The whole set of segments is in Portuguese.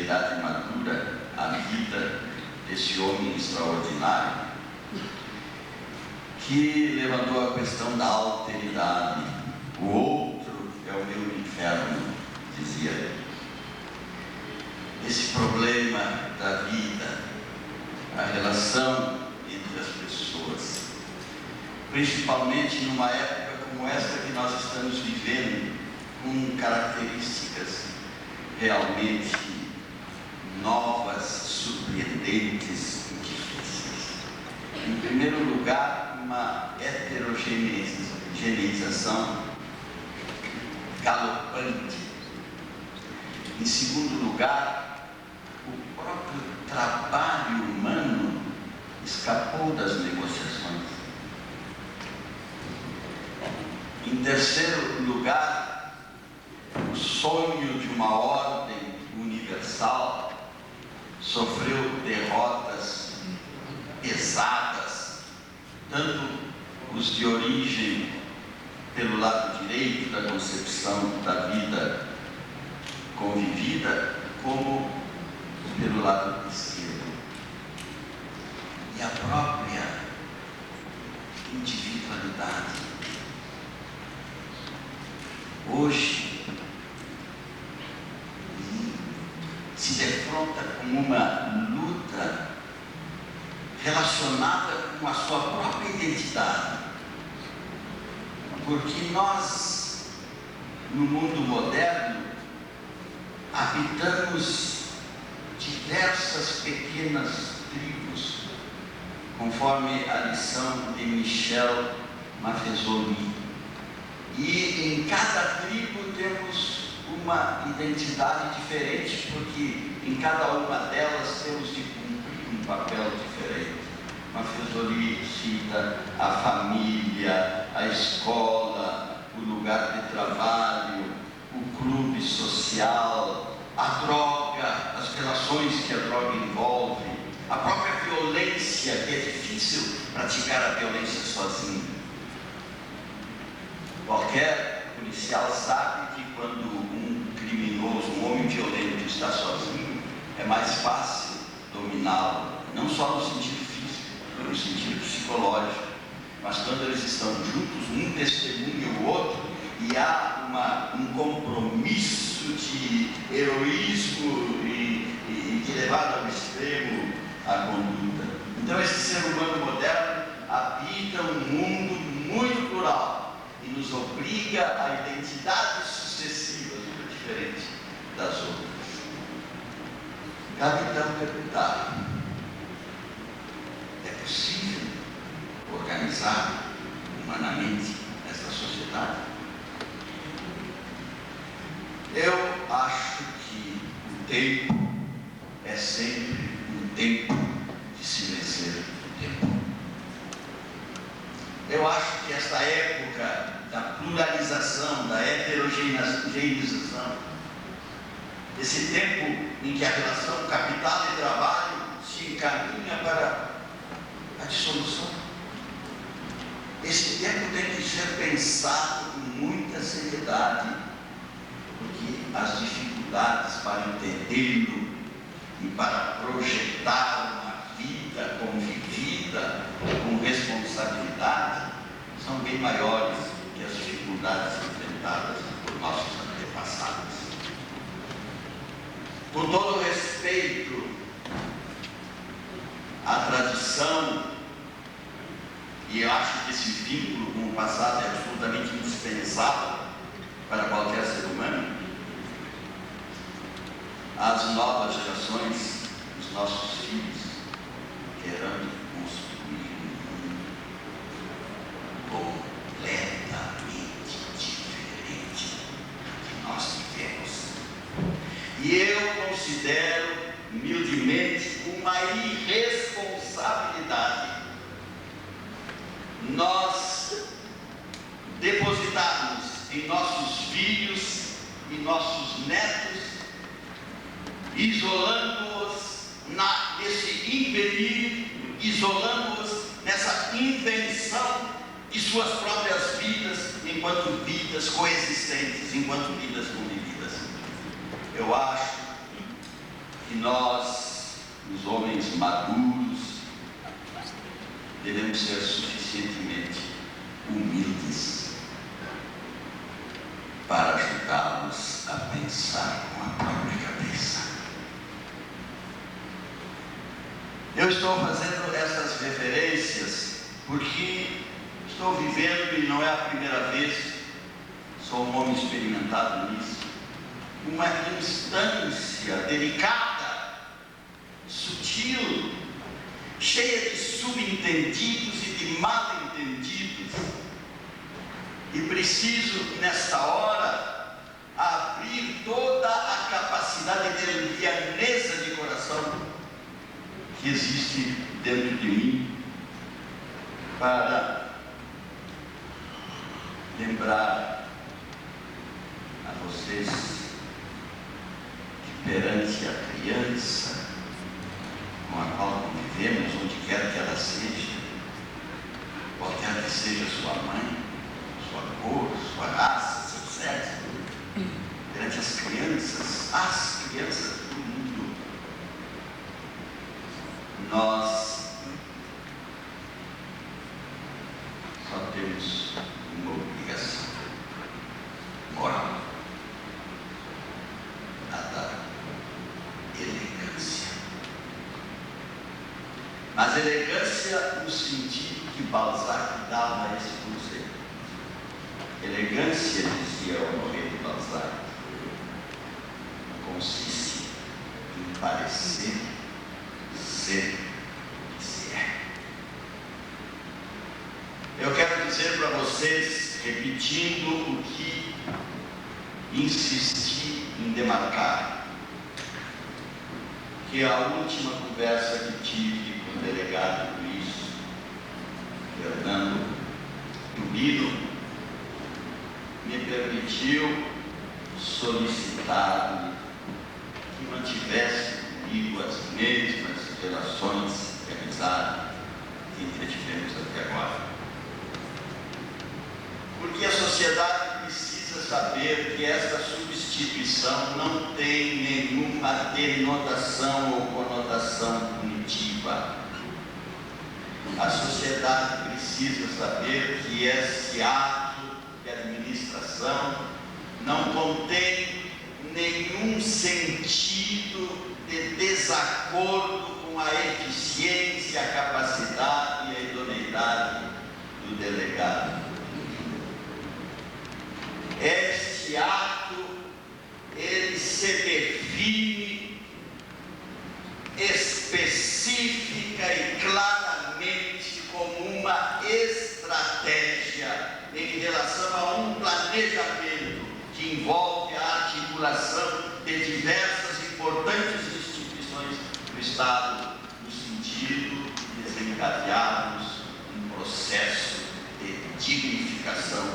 idade madura, a vida desse homem extraordinário, que levantou a questão da alteridade. O outro é o meu inferno, dizia ele. Esse problema da vida, a relação entre as pessoas, principalmente numa época como esta que nós estamos vivendo, com características realmente novas, surpreendentes e difíceis. Em primeiro lugar, uma heterogeneização galopante. Em segundo lugar, o próprio trabalho humano escapou das negociações. Em terceiro lugar, o sonho de uma ordem universal sofreu derrotas pesadas, tanto os de origem pelo lado direito da concepção da vida convivida, como pelo lado esquerdo. E a própria individualidade. Hoje, se defronta com uma luta relacionada com a sua própria identidade. Porque nós, no mundo moderno, habitamos diversas pequenas tribos, conforme a lição de Michel Maffezoli. E em cada tribo temos uma identidade diferente, porque em cada uma delas temos de cumprir um papel diferente. Maffezoli cita a família, a escola, o lugar de trabalho, o clube social, a droga, as relações que a droga envolve, a própria violência, que é difícil praticar a violência sozinho. Qualquer policial sabe que quando um criminoso, um homem violento está sozinho, é mais fácil dominá-lo, não só no sentido físico, no sentido psicológico, mas quando eles estão juntos, um testemunha o outro, e há um compromisso de heroísmo e de levar ao extremo a conduta. Então esse ser humano moderno habita um mundo muito plural e nos obriga a identidades sucessivas, muito diferentes das outras. Cabe então perguntar: é possível organizar humanamente esta sociedade? Eu acho que o tempo é sempre um tempo de se vencer o tempo. Eu acho que esta época da pluralização, da heterogeneização, esse tempo em que a relação capital e trabalho se encaminha para a dissolução, esse tempo tem que ser pensado com muita seriedade, porque as dificuldades para entendê-lo e para projetar uma vida convivida com responsabilidade são bem maiores que as dificuldades enfrentadas por nossos antepassados. Com todo respeito à tradição, e eu acho que esse vínculo com o passado é absolutamente indispensável para qualquer ser humano, as novas gerações, os nossos filhos, querem construir um mundo completamente diferente do que nós vivemos. E eu considero, humildemente, uma irresponsabilidade nós depositarmos em nossos filhos e nossos netos, isolando-os nesse invenir, isolando-os nessa invenção de suas próprias vidas, enquanto vidas coexistentes, enquanto vidas convividas. Eu acho que nós, os homens maduros, devemos ser suficientemente humildes para ajudá-los a pensar com a própria cabeça. Eu estou fazendo essas referências porque estou vivendo, e não é a primeira vez, sou um homem experimentado nisso, uma instância delicada, sutil, cheia de subentendidos e de mal-entendidos, e preciso, nesta hora, abrir toda a capacidade de livianeza de coração que existe dentro de mim, para lembrar a vocês que perante a criança com a qual convivemos, onde quer que ela seja, qualquer que seja sua mãe, sua cor, sua raça, seu sexo, perante as crianças do mundo, nós só temos uma obrigação moral: a da elegância. Mas elegância no sentido que Balzac dava a esse conceito. Elegância, dizia Honoré de Balzac, consiste em parecer ser o que se é. Eu quero dizer para vocês, repetindo o que insisti em demarcar, que a última conversa que tive com o delegado Luiz Fernando Rubino me permitiu solicitar que mantivesse comigo as mesmas relações de amizade que tivemos até agora. Porque a sociedade precisa saber que esta substituição não tem nenhuma denotação ou conotação punitiva. A sociedade precisa saber que esse ato de administração não contém nenhum sentido de desacordo com a eficiência, a capacidade e a idoneidade do delegado. Este ato, ele se define específica e claramente como uma estratégia em relação a um planejamento que envolve a articulação de diversas importantes instituições do Estado, no sentido de desencadearmos um processo de dignificação,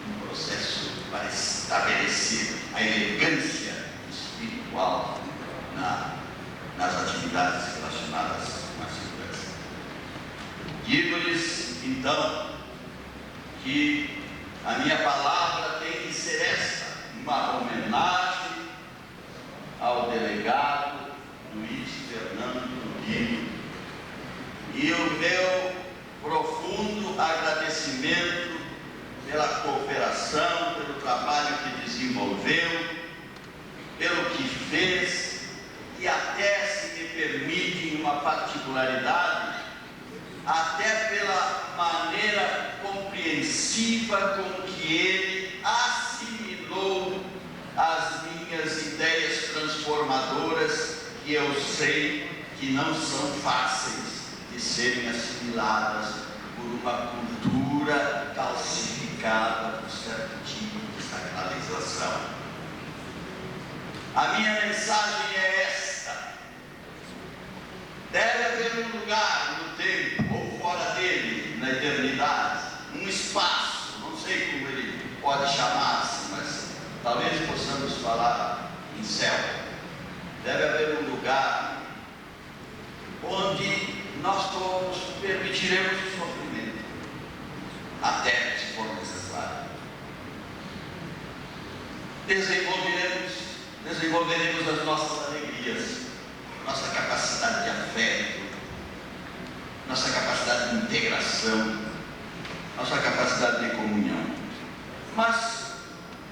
um processo para estabelecer a elegância espiritual nas atividades relacionadas com a segurança. Digo-lhes, então, que a minha palavra tem que ser esta, uma homenagem ao delegado Luiz Fernando Rubino, e o meu profundo agradecimento pela cooperação, pelo trabalho que desenvolveu, pelo que fez, e até, se me permitem uma particularidade, até pela maneira compreensiva com que ele assimilou as minhas ideias transformadoras, que eu sei que não são fáceis de serem assimiladas por uma cultura calcificada por certo tipo de sacralização. A minha mensagem é esta: deve haver um lugar no tempo ou fora dele, na eternidade, um espaço, não sei como ele pode chamar-se, mas talvez possamos falar em céu. Deve haver um lugar onde nós todos permitiremos o sofrimento, até se for necessário. Desenvolveremos desenvolveremos as nossas alegrias, nossa capacidade de afeto, nossa capacidade de integração, nossa capacidade de comunhão. Mas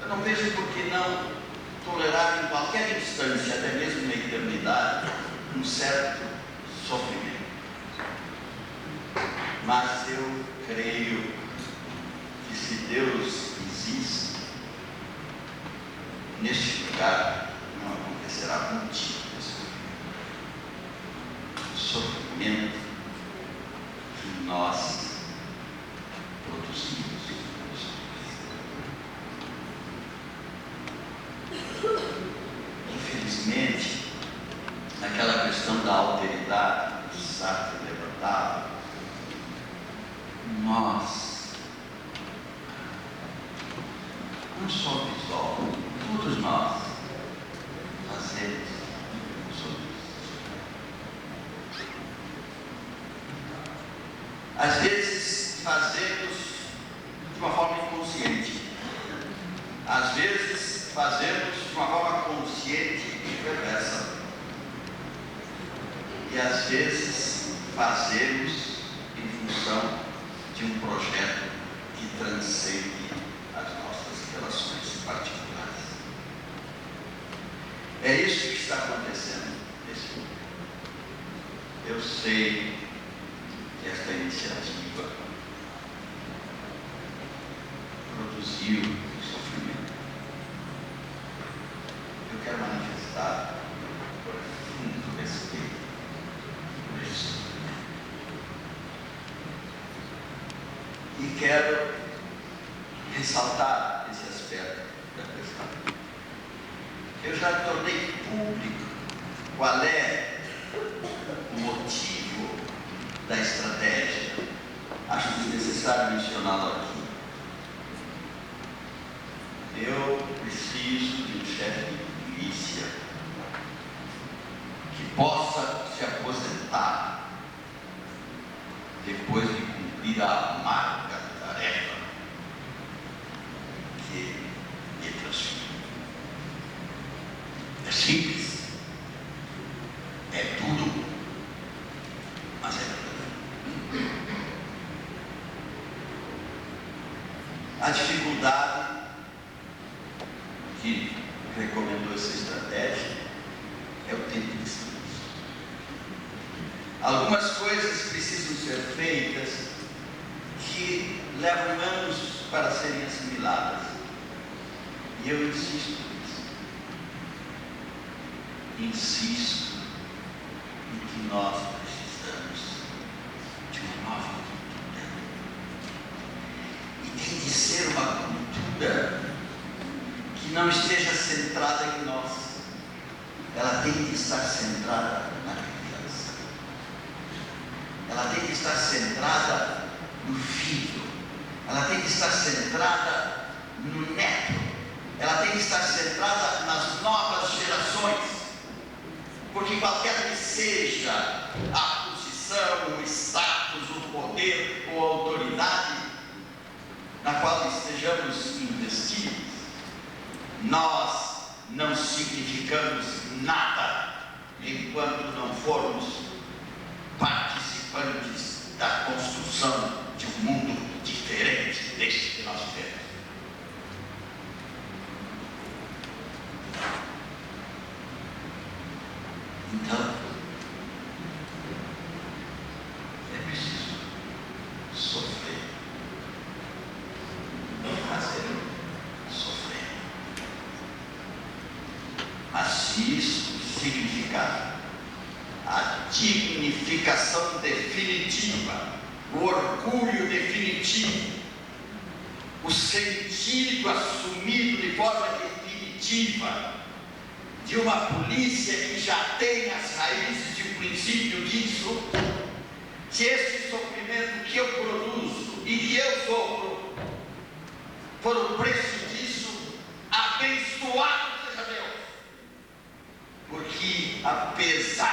eu não vejo por que não tolerar em qualquer instância, até mesmo na eternidade, um certo sofrimento. Mas eu creio que se Deus existe, neste lugar não acontecerá contigo o sofrimento que nós produzimos. Infelizmente, naquela questão da alteridade, do saco levantado, nós, não só o pessoal, todos nós fazemos sobre isso. Às vezes fazemos de uma forma inconsciente, às vezes fazemos de uma forma consciente e perversa, e às vezes fazemos em função de um projeto que transcende as nossas relações particulares. É isso que está acontecendo nesse momento. Eu sei que esta iniciativa produziu sofrimento. Eu quero manifestar profundo respeito por isso. E quero ressaltar esse aspecto da questão. Eu já tornei público qual é o motivo da estratégia. Acho desnecessário mencioná-lo aqui. Eu preciso de um chefe de milícia que possa se aposentar depois de cumprir a amarga tarefa que me transferiu. É simples, é duro, mas é verdade. A dificuldade que recomendou essa estratégia é o tempo de silêncio. Algumas coisas precisam ser feitas que levam anos para serem assimiladas. E eu insisto nisso. Insisto em que nós precisamos de uma nova cultura. E tem de ser uma cultura que não esteja centrada em nós. Ela tem de estar centrada na criança. Ela tem de estar centrada no filho. Ela tem de estar centrada no neto. Ela tem de estar centrada nas novas gerações. Porque qualquer que seja a posição, o status, o poder ou a autoridade na qual estejamos investidos, nós não significamos nada enquanto não formos participantes da construção de um mundo diferente deste que nós vivemos. Então, é preciso sofrer, fazer sofrer. Mas se isso significar a dignificação definitiva, o orgulho definitivo, o sentido assumido de forma definitiva de uma polícia que já tem as raízes de um princípio disso, se esse sofrimento que eu produzo e que eu sofro for o preço disso, abençoado seja Deus, porque apesar